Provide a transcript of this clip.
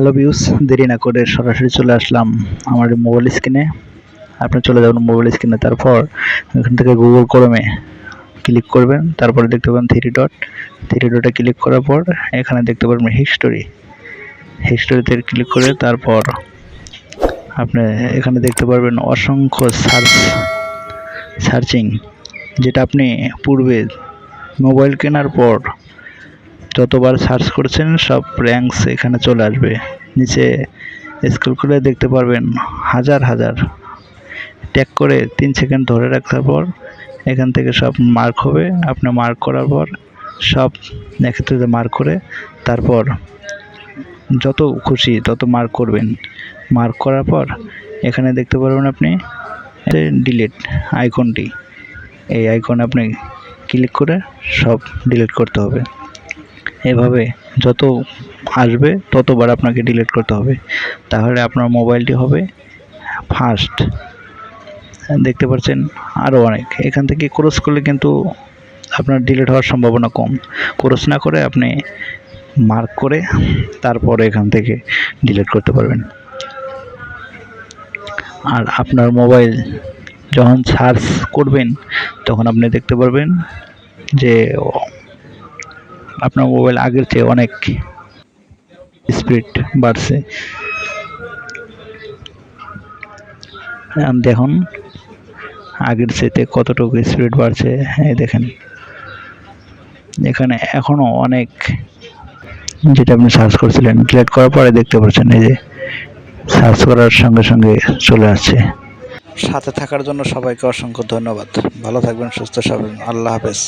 Hello views, দেরি না করে সরাসরি চলে আসলাম আমার মোবাইল স্ক্রিনে। আপনি চলে যাবেন মোবাইল স্ক্রিনে, তারপর এখান থেকে গুগল ক্রোমে ক্লিক করবেন। তারপরে দেখতে পাবেন থ্রি ডটে ক্লিক করার পর এখানে দেখতে পাবেন হিস্টোরিতে ক্লিক করে তারপর আপনি এখানে দেখতে পারবেন অসংখ্য সার্চিং, যেটা আপনি পূর্বে মোবাইল কেনার পর যতবার সার্চ করছেন সব র্যাঙ্কস এখানে চলে আসবে। নিচে স্ক্রল করে দেখতে পারবেন হাজার ট্যাগ করে 3 সেকেন্ড ধরে রাখার পর এখান থেকে সব মার্ক হবে। আপনি মার্ক করার পর সব একত্রিত মার্ক করে তারপর যত খুশি তত মার্ক করবেন। মার্ক করার পর এখানে দেখতে পারবেন আপনি ডিলিট আইকনটি, এই আইকনে আপনি ক্লিক করে সব ডিলিট করতে হবে। এভাবে যত আসবে ততবার আপনাকে ডিলিট করতে হবে, তাহলে আপনার মোবাইলটি হবে ফাস্ট। দেখতে পাচ্ছেন আরও অনেক, এখান থেকে ক্রস করলে কিন্তু আপনার ডিলিট হওয়ার সম্ভাবনা কম। ক্রস না করে আপনি মার্ক করে তারপরে এখান থেকে ডিলিট করতে পারবেন। আর আপনার মোবাইল যখন সার্চ করবেন তখন আপনি দেখতে পারবেন যে আপনার মোবাইল আগের চেয়ে অনেক স্পিড বাড়ছে। দেখুন আগের চেয়ে কতটুকু স্পিড বাড়ছে, এই দেখেন এখানে এখনো অনেক, যেটা আপনি সার্চ করছিলেন ডিলিট করার পরে দেখতে পাচ্ছেন এই যে সার্চ করার সঙ্গে সঙ্গে চলে আসছে। সাথে থাকার জন্য সবাইকে অসংখ্য ধন্যবাদ। ভালো থাকবেন, সুস্থ থাকবেন। আল্লাহ হাফেজ।